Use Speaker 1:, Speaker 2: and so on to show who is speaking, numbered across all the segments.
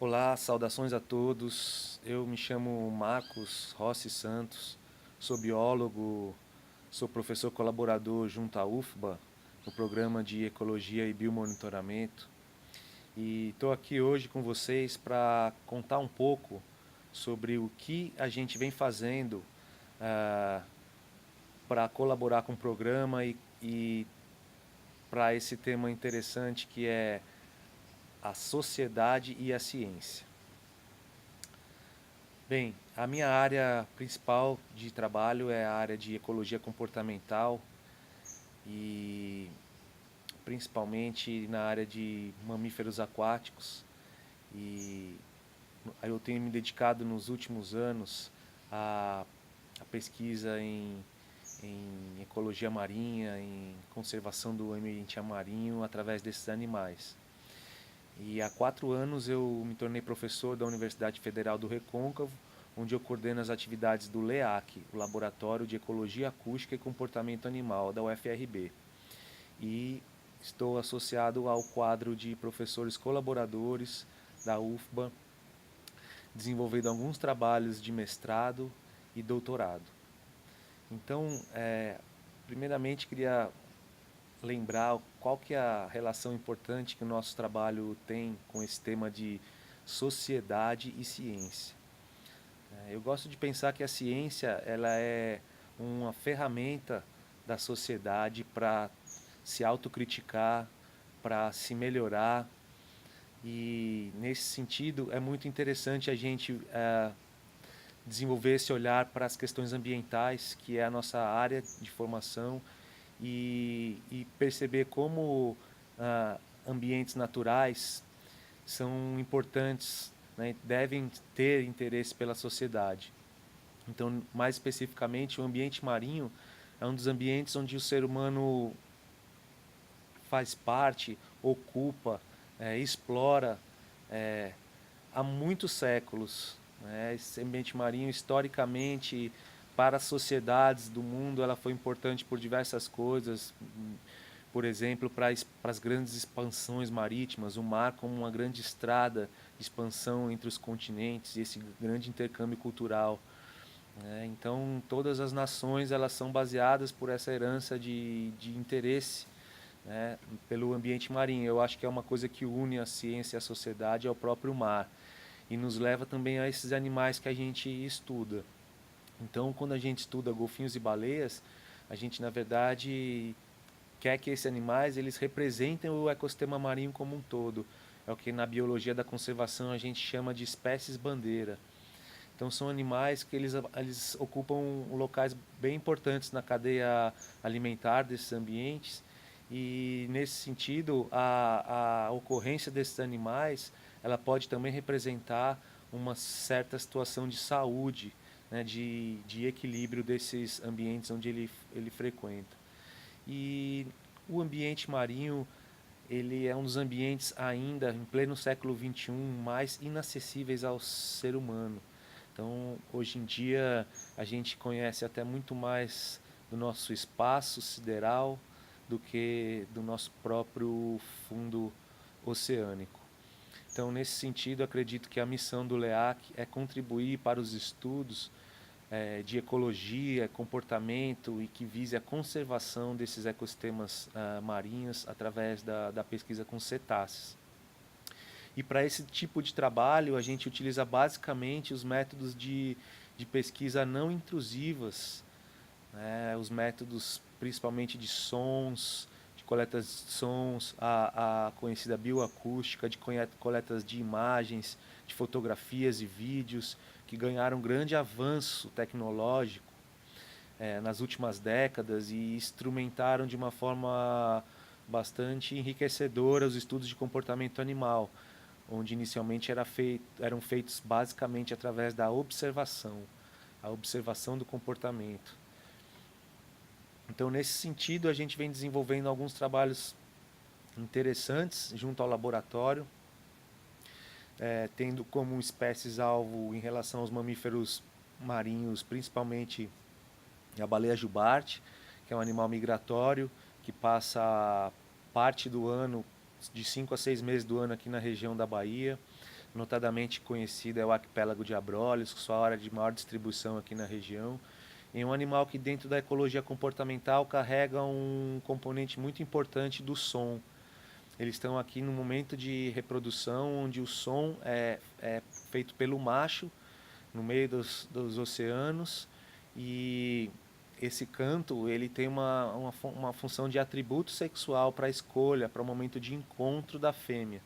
Speaker 1: Olá, saudações a todos. Eu me chamo Marcos Rossi Santos, sou biólogo, sou professor colaborador junto à UFBA, no programa de Ecologia e Biomonitoramento. E estou aqui hoje com vocês para contar um pouco sobre o que a gente vem fazendo para colaborar com o programa e para esse tema interessante que é a sociedade e a ciência. Bem, a minha área principal de trabalho é a área de ecologia comportamental e principalmente na área de mamíferos aquáticos. E aí eu tenho me dedicado nos últimos anos à pesquisa em ecologia marinha, em conservação do ambiente marinho através desses animais. E há 4 anos eu me tornei professor da Universidade Federal do Recôncavo, onde eu coordeno as atividades do LEAC, o Laboratório de Ecologia Acústica e Comportamento Animal da UFRB. E estou associado ao quadro de professores colaboradores da UFBA, desenvolvendo alguns trabalhos de mestrado e doutorado. Então, primeiramente queria lembrar qual que é a relação importante que o nosso trabalho tem com esse tema de sociedade e ciência. Eu gosto de pensar que a ciência ela é uma ferramenta da sociedade para se autocriticar, para se melhorar. E nesse sentido é muito interessante a gente desenvolver esse olhar para as questões ambientais, que é a nossa área de formação, e perceber como ambientes naturais são importantes, né, devem ter interesse pela sociedade. Então, mais especificamente, o ambiente marinho é um dos ambientes onde o ser humano faz parte, ocupa, explora há muitos séculos. Né? Esse ambiente marinho, historicamente, para as sociedades do mundo, ela foi importante por diversas coisas. Por exemplo, para as grandes expansões marítimas, o mar como uma grande estrada de expansão entre os continentes e esse grande intercâmbio cultural. Então, todas as nações elas são baseadas por essa herança de interesse, né, pelo ambiente marinho. Eu acho que é uma coisa que une a ciência e a sociedade ao próprio mar e nos leva também a esses animais que a gente estuda. Então, quando a gente estuda golfinhos e baleias, a gente na verdade quer que esses animais eles representem o ecossistema marinho como um todo. É o que na biologia da conservação a gente chama de espécies bandeira. Então são animais que eles ocupam locais bem importantes na cadeia alimentar desses ambientes e nesse sentido a ocorrência desses animais ela pode também representar uma certa situação de saúde, né, de equilíbrio desses ambientes onde ele frequenta. E o ambiente marinho ele é um dos ambientes ainda em pleno século XXI mais inacessíveis ao ser humano. Então, hoje em dia, a gente conhece até muito mais do nosso espaço sideral do que do nosso próprio fundo oceânico. Então, nesse sentido, acredito que a missão do LEAC é contribuir para os estudos de ecologia, comportamento e que vise a conservação desses ecossistemas marinhos através da pesquisa com cetáceos. E para esse tipo de trabalho, a gente utiliza basicamente os métodos de pesquisa não intrusivas, né? Os métodos principalmente de sons, de coletas de sons, a conhecida bioacústica, de coletas de imagens, de fotografias e vídeos, que ganharam grande avanço tecnológico nas últimas décadas e instrumentaram de uma forma bastante enriquecedora os estudos de comportamento animal, onde inicialmente eram feitos basicamente através da observação, a observação do comportamento. Então, nesse sentido, a gente vem desenvolvendo alguns trabalhos interessantes junto ao laboratório, tendo como espécies-alvo em relação aos mamíferos marinhos, principalmente a baleia jubarte, que é um animal migratório que passa parte do ano, de 5 a 6 meses do ano aqui na região da Bahia. notadamente conhecido é o arquipélago de Abrolhos, sua área de maior distribuição aqui na região. É um animal que dentro da ecologia comportamental carrega um componente muito importante do som. Eles estão aqui no momento de reprodução, onde o som é feito pelo macho, no meio dos oceanos, e esse canto ele tem uma função de atributo sexual para a escolha, para o momento de encontro da fêmea.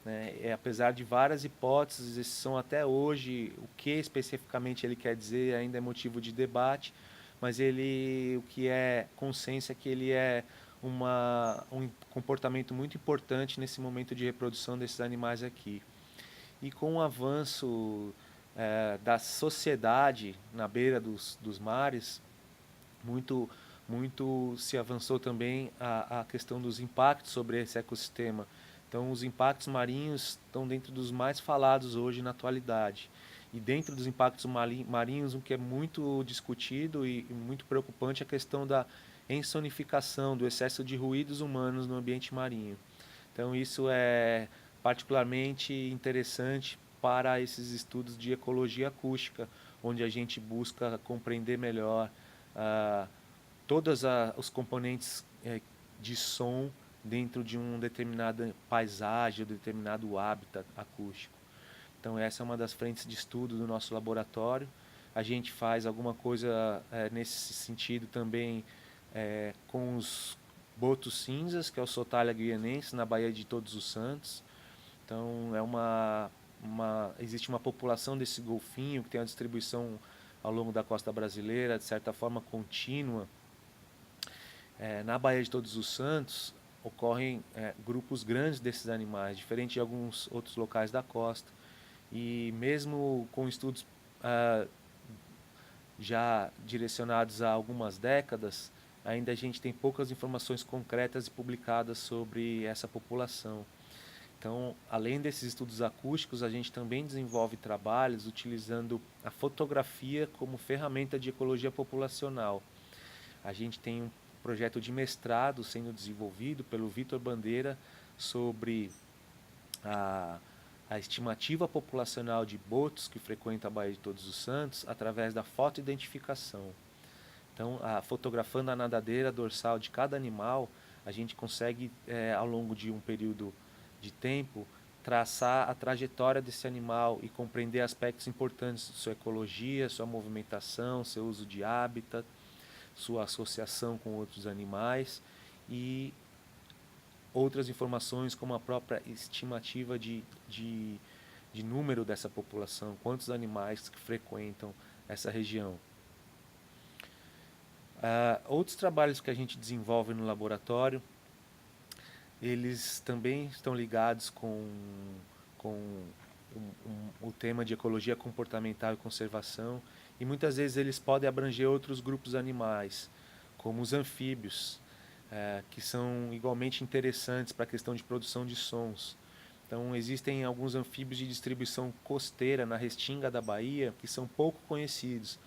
Speaker 1: Né? Apesar de várias hipóteses, esses são até hoje, o que especificamente ele quer dizer ainda é motivo de debate, mas o que é consenso é que ele é um comportamento muito importante nesse momento de reprodução desses animais aqui. E com o avanço da sociedade na beira dos mares, muito, muito se avançou também a questão dos impactos sobre esse ecossistema. Então, os impactos marinhos estão dentro dos mais falados hoje na atualidade. E dentro dos impactos marinhos, o que é muito discutido e muito preocupante é a questão da ensonificação, do excesso de ruídos humanos no ambiente marinho. Então, isso é particularmente interessante para esses estudos de ecologia acústica, onde a gente busca compreender melhor ah, todos os componentes de som dentro de uma determinada paisagem, de um determinado hábitat acústico. Então essa é uma das frentes de estudo do nosso laboratório. A gente faz alguma coisa nesse sentido também com os botos cinzas, que é o Sotalia guianense, na Baía de Todos os Santos. Então existe uma população desse golfinho que tem uma distribuição ao longo da costa brasileira, de certa forma contínua. Na Baía de Todos os Santos ocorrem grupos grandes desses animais, diferente de alguns outros locais da costa. E mesmo com estudos já direcionados há algumas décadas, ainda a gente tem poucas informações concretas e publicadas sobre essa população. Então, além desses estudos acústicos, a gente também desenvolve trabalhos utilizando a fotografia como ferramenta de ecologia populacional. A gente tem um projeto de mestrado sendo desenvolvido pelo Vitor Bandeira sobre a estimativa populacional de botos que frequentam a Baía de Todos os Santos através da fotoidentificação. Então, fotografando a nadadeira dorsal de cada animal, a gente consegue, ao longo de um período de tempo, traçar a trajetória desse animal e compreender aspectos importantes de sua ecologia, sua movimentação, seu uso de hábitat, sua associação com outros animais e outras informações como a própria estimativa de número dessa população, quantos animais que frequentam essa região. Outros trabalhos que a gente desenvolve no laboratório, eles também estão ligados com o tema de ecologia comportamental e conservação, e muitas vezes eles podem abranger outros grupos animais, como os anfíbios, que são igualmente interessantes para a questão de produção de sons. Então, existem alguns anfíbios de distribuição costeira na Restinga da Bahia que são pouco conhecidos.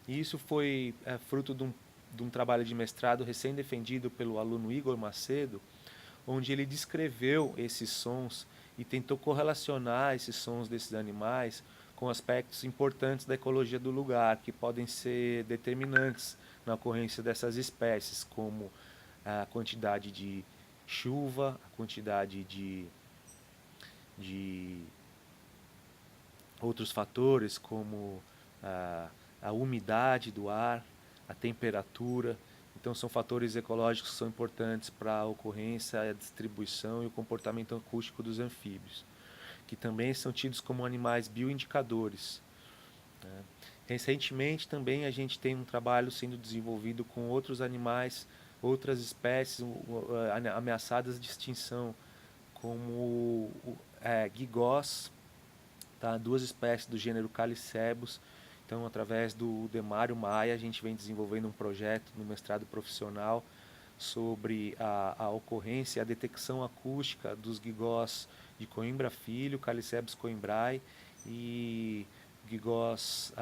Speaker 1: E isso foi fruto de um trabalho de mestrado recém-defendido pelo aluno Igor Macedo, onde ele descreveu esses sons e tentou correlacionar esses sons desses animais com aspectos importantes da ecologia do lugar, que podem ser determinantes na ocorrência dessas espécies, como a quantidade de chuva, a quantidade de outros fatores, como a umidade do ar, a temperatura. Então, são fatores ecológicos que são importantes para a ocorrência, a distribuição e o comportamento acústico dos anfíbios, que também são tidos como animais bioindicadores. Né? Recentemente, também a gente tem um trabalho sendo desenvolvido com outros animais, outras espécies ameaçadas de extinção, como guigós, tá? Duas espécies do gênero Calicebus. Então, através do Demário Maia, a gente vem desenvolvendo um projeto no mestrado profissional sobre a ocorrência e a detecção acústica dos guigós de Coimbra Filho, Calicebus coimbrae e guigós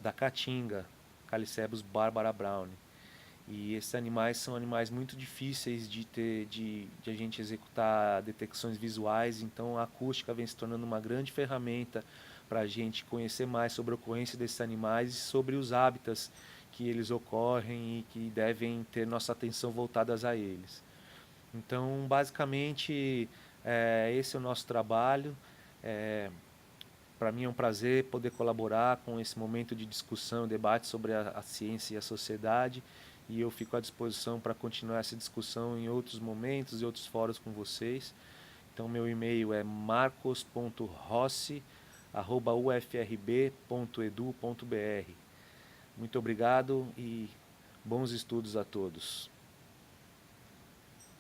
Speaker 1: da Caatinga, Calicebus barbara browne. E esses animais são animais muito difíceis de a gente executar detecções visuais, então a acústica vem se tornando uma grande ferramenta para a gente conhecer mais sobre a ocorrência desses animais e sobre os hábitats que eles ocorrem e que devem ter nossa atenção voltadas a eles. Então, basicamente, esse é o nosso trabalho. Para mim é um prazer poder colaborar com esse momento de discussão, debate sobre a ciência e a sociedade, e eu fico à disposição para continuar essa discussão em outros momentos e outros fóruns com vocês. Então, meu e-mail é marcos.rossi@ufrb.edu.br. Muito obrigado e bons estudos a todos.